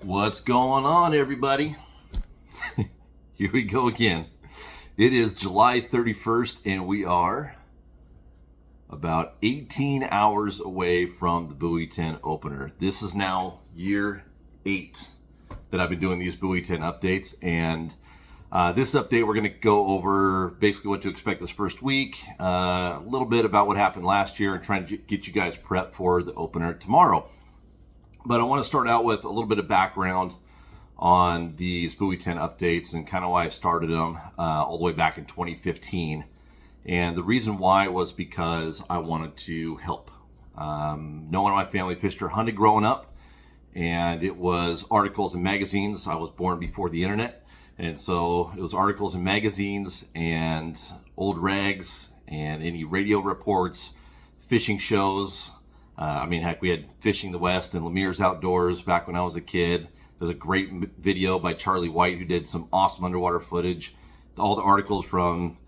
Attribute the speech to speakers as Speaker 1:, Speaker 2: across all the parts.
Speaker 1: What's going on, everybody? Here we go again. It is July 31st, and we are about 18 hours away from the Buoy 10 opener. This is now year 8 that I've been doing these Buoy 10 updates, and this update we're going to go over basically what to expect this first week, a little bit about what happened last year, and trying to get you guys prepped for the opener tomorrow. But I want to start out with a little bit of background on these Buoy 10 updates and kind of why I started them all the way back in 2015. And the reason why was because I wanted to help. No one in my family fished or hunted growing up, and it was articles and magazines. I was born before the internet, and so it was articles and magazines and old rags and any radio reports, fishing shows. Heck, we had Fishing the West and Lemire's Outdoors back when I was a kid. There's a great video by Charlie White who did some awesome underwater footage. All the articles from,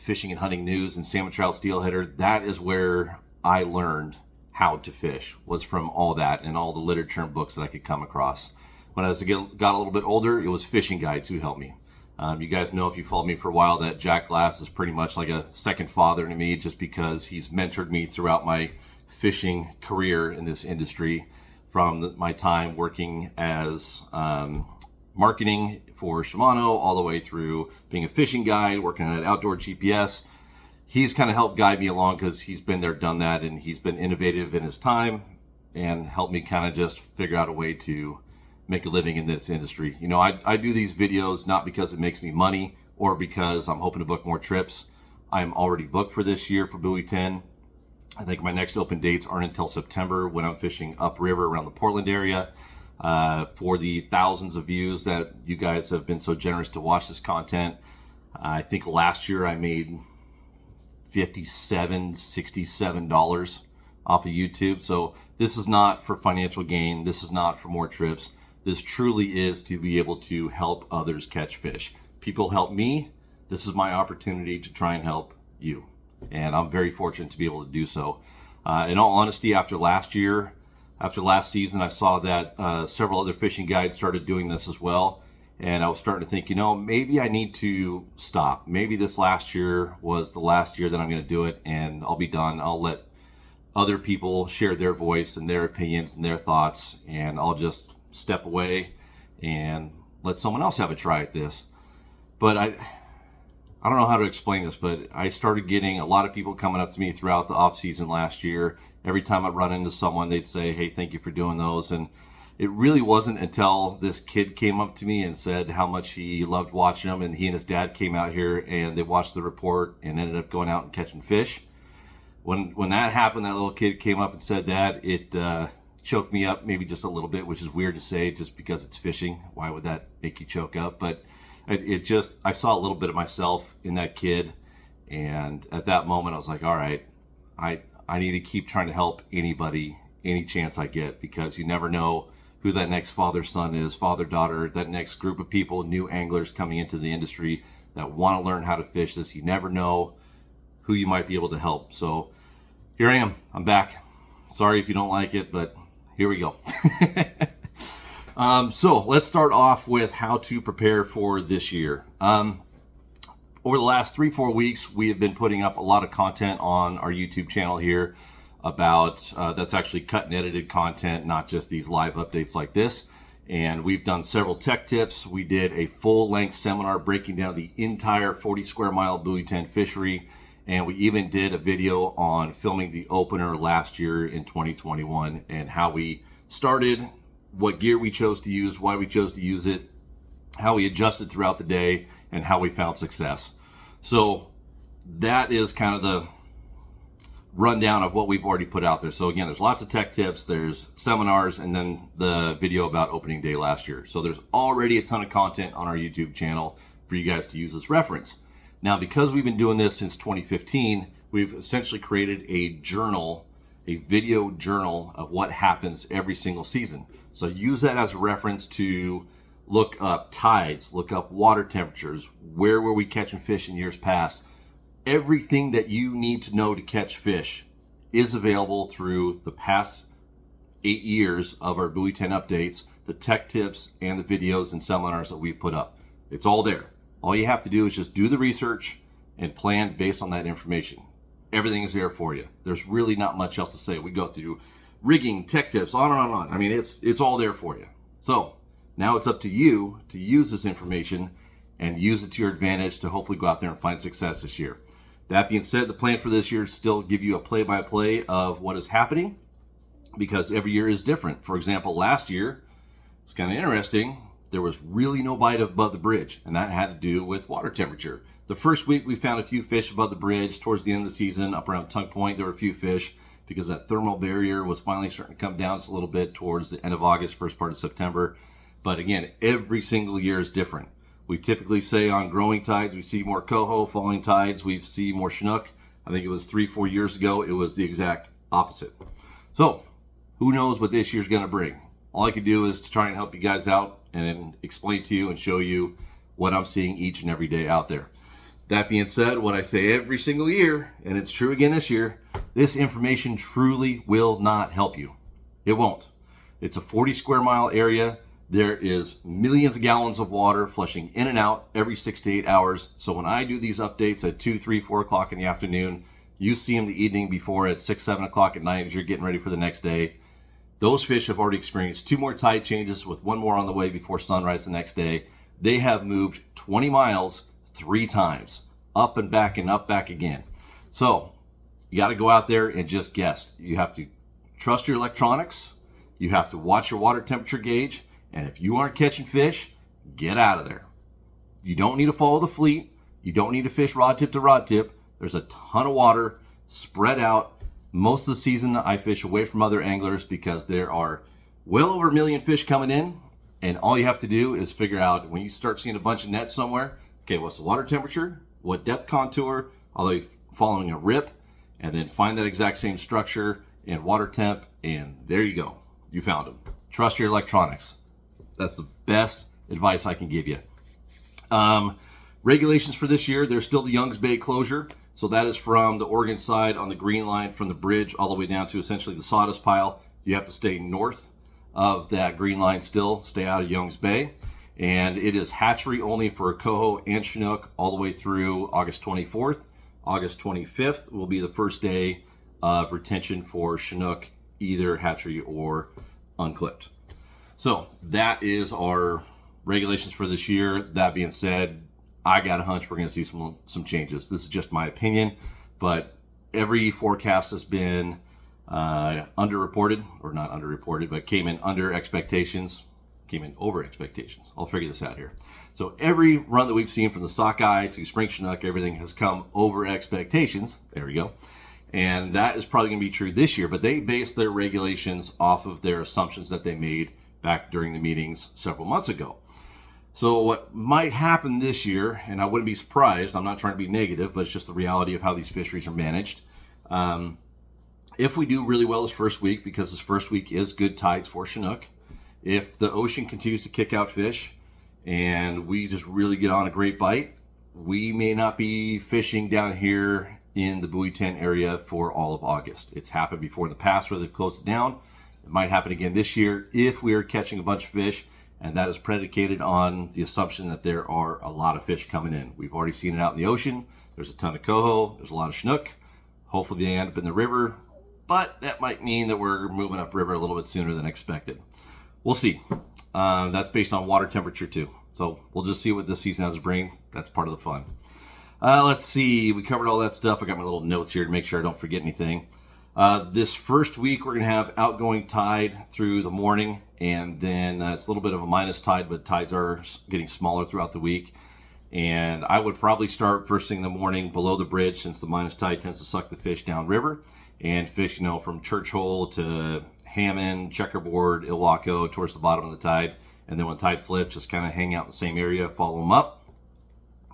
Speaker 1: Fishing and Hunting News and Salmon Trout Steelheader. That is where I learned how to fish, was from all that and all the literature and books that I could come across. When I got a little bit older, it was fishing guides who helped me. You guys know, if you followed me for a while, that Jack Glass is pretty much like a second father to me, just because he's mentored me throughout my fishing career in this industry, from my time working as marketing for Shimano all the way through being a fishing guide, working at Outdoor GPS. He's kind of helped guide me along because he's been there, done that, and he's been innovative in his time and helped me kind of just figure out a way to make a living in this industry. You know, I do these videos not because it makes me money or because I'm hoping to book more trips. I'm already booked for this year for Buoy 10. I think my next open dates aren't until September, when I'm fishing upriver around the Portland area. For the thousands of views that you guys have been so generous to watch this content, I think last year I made $67 off of YouTube. So this is not for financial gain. This is not for more trips. This truly is to be able to help others catch fish. People help me. This is my opportunity to try and help you. And I'm very fortunate to be able to do so. In all honesty, after last season, I saw that several other fishing guides started doing this as well. And I was starting to think, maybe I need to stop. Maybe this last year was the last year that I'm going to do it, and I'll be done. I'll let other people share their voice and their opinions and their thoughts, and I'll just step away and let someone else have a try at this. But I don't know how to explain this, but I started getting a lot of people coming up to me throughout the off season last year. Every time I run into someone, they'd say, "Hey, thank you for doing those." And it really wasn't until this kid came up to me and said how much he loved watching them, and he and his dad came out here and they watched the report and ended up going out and catching fish. When that happened, that little kid came up and said that, it choked me up maybe just a little bit, which is weird to say just because it's fishing. Why would that make you choke up? But I saw a little bit of myself in that kid, and at that moment I was like, all right, I need to keep trying to help anybody, any chance I get, because you never know who that next father-son is, father-daughter, that next group of people, new anglers coming into the industry that want to learn how to fish this. You never know who you might be able to help. So here I am, I'm back. Sorry if you don't like it, but here we go. So let's start off with how to prepare for this year. Over the last 3-4 weeks, we have been putting up a lot of content on our YouTube channel here about, that's actually cut and edited content, not just these live updates like this. And we've done several tech tips. We did a full-length seminar breaking down the entire 40 square mile Buoy 10 fishery. And we even did a video on filming the opener last year in 2021 and how we started, what gear we chose to use, why we chose to use it, how we adjusted throughout the day, and how we found success. So that is kind of the rundown of what we've already put out there. So again, there's lots of tech tips, there's seminars, and then the video about opening day last year. So there's already a ton of content on our YouTube channel for you guys to use as reference. Now, because we've been doing this since 2015, we've essentially created a journal, a video journal of what happens every single season. So use that as a reference to look up tides, look up water temperatures, where were we catching fish in years past. Everything that you need to know to catch fish is available through the past 8 years of our Buoy 10 updates, the tech tips, and the videos and seminars that we've put up. It's all there. All you have to do is just do the research and plan based on that information. Everything is there for you. There's really not much else to say. We go through rigging, tech tips, on and on and on. I mean, it's all there for you. So now it's up to you to use this information and use it to your advantage to hopefully go out there and find success this year. That being said, the plan for this year is still give you a play-by-play of what is happening, because every year is different. For example, last year, it's kind of interesting. There was really no bite above the bridge, and that had to do with water temperature. The first week we found a few fish above the bridge. Towards the end of the season, up around Tongue Point, there were a few fish because that thermal barrier was finally starting to come down just a little bit towards the end of August, first part of September. But again, every single year is different. We typically say on growing tides, we see more coho. Falling tides, we see more chinook. I think it was 3-4 years ago, it was the exact opposite. So who knows what this year's going to bring? All I can do is to try and help you guys out and explain to you and show you what I'm seeing each and every day out there. That being said, what I say every single year, and it's true again this year, this information truly will not help you. It won't. It's a 40 square mile area. There is millions of gallons of water flushing in and out every 6 to 8 hours. So when I do these updates at 2, 3, 4 o'clock in the afternoon, you see them the evening before at 6, 7 o'clock at night as you're getting ready for the next day. Those fish have already experienced 2 more tide changes with 1 more on the way before sunrise the next day. They have moved 20 miles 3 times, up and back again. So you got to go out there and just guess. You have to trust your electronics. You have to watch your water temperature gauge. And if you aren't catching fish, get out of there. You don't need to follow the fleet. You don't need to fish rod tip to rod tip. There's a ton of water spread out. Most of the season, I fish away from other anglers because there are well over 1 million fish coming in. And all you have to do is figure out when you start seeing a bunch of nets somewhere, okay, what's the water temperature? What depth contour? Are they following a rip? And then find that exact same structure and water temp. And there you go. You found them. Trust your electronics. That's the best advice I can give you. Regulations for this year, there's still the Youngs Bay closure. So that is from the Oregon side on the green line from the bridge all the way down to essentially the sawdust pile. You have to stay north of that green line still, stay out of Youngs Bay. And it is hatchery only for coho and chinook all the way through August 24th. August 25th will be the first day of retention for chinook, either hatchery or unclipped. So that is our regulations for this year. That being said, I got a hunch we're going to see some changes. This is just my opinion, but every forecast has been underreported, or not underreported, but came in under expectations, came in over expectations. I'll figure this out here. So every run that we've seen from the sockeye to spring chinook, everything has come over expectations. There we go. And that is probably going to be true this year, but they base their regulations off of their assumptions that they made back during the meetings several months ago. So what might happen this year, and I wouldn't be surprised, I'm not trying to be negative, but it's just the reality of how these fisheries are managed. If we do really well this first week, because this first week is good tides for chinook, if the ocean continues to kick out fish and we just really get on a great bite, we may not be fishing down here in the Buoy 10 area for all of August. It's happened before in the past where they've closed it down. It might happen again this year if we are catching a bunch of fish, and that is predicated on the assumption that there are a lot of fish coming in. We've already seen it out in the ocean. There's a ton of coho. There's a lot of chinook. Hopefully they end up in the river, but that might mean that we're moving upriver a little bit sooner than expected. We'll see. That's based on water temperature too. So we'll just see what this season has to bring. That's part of the fun. Let's see. We covered all that stuff. I got my little notes here to make sure I don't forget anything. This first week, we're going to have outgoing tide through the morning, and then it's a little bit of a minus tide, but tides are getting smaller throughout the week. And I would probably start first thing in the morning below the bridge, since the minus tide tends to suck the fish downriver, and fish, from Church Hole to Hammond, Checkerboard, Ilwaco towards the bottom of the tide. And then when the tide flips, just kind of hang out in the same area, follow them up.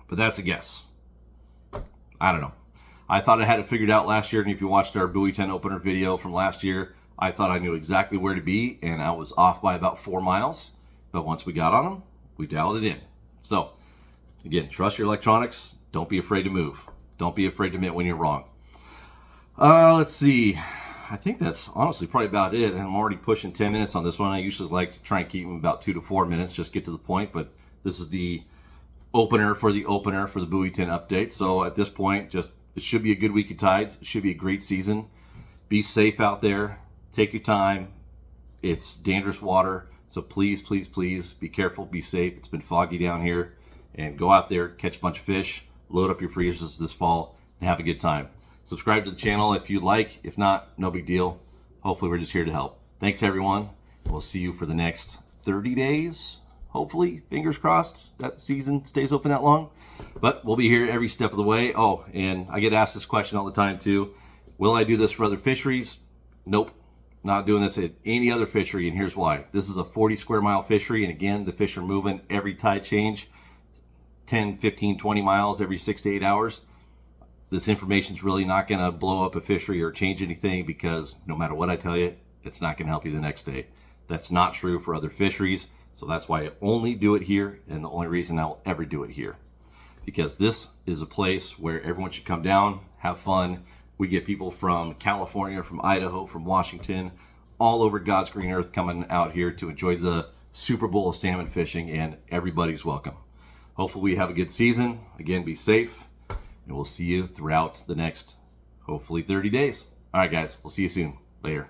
Speaker 1: But that's a guess. I don't know. I thought I had it figured out last year, and if you watched our Buoy 10 opener video from last year, I thought I knew exactly where to be, and I was off by about 4 miles. But once we got on them, we dialed it in. So, again, trust your electronics. Don't be afraid to move. Don't be afraid to admit when you're wrong. Let's see. I think that's honestly probably about it. And I'm already pushing 10 minutes on this one. I usually like to try and keep them about 2 to 4 minutes, just get to the point. But this is the opener for the Buoy 10 update. So at this point, just it should be a good week of tides. It should be a great season. Be safe out there. Take your time. It's dangerous water. So please, please, please be careful. Be safe. It's been foggy down here. And go out there, catch a bunch of fish, load up your freezers this fall, and have a good time. Subscribe to the channel if you like. If not, no big deal. Hopefully we're just here to help. Thanks everyone. We'll see you for the next 30 days. Hopefully, fingers crossed, that season stays open that long. But we'll be here every step of the way. Oh, and I get asked this question all the time too. Will I do this for other fisheries? Nope. Not doing this at any other fishery, and here's why. This is a 40 square mile fishery, and again, the fish are moving every tide change, 10, 15, 20 miles every 6 to 8 hours. This information is really not going to blow up a fishery or change anything, because no matter what I tell you, it's not going to help you the next day. That's not true for other fisheries. So that's why I only do it here, and the only reason I'll ever do it here. Because this is a place where everyone should come down, have fun. We get people from California, from Idaho, from Washington, all over God's green earth coming out here to enjoy the Super Bowl of salmon fishing, and everybody's welcome. Hopefully we have a good season. Again, be safe, and we'll see you throughout the next, hopefully 30 days. All right, guys, we'll see you soon. Later.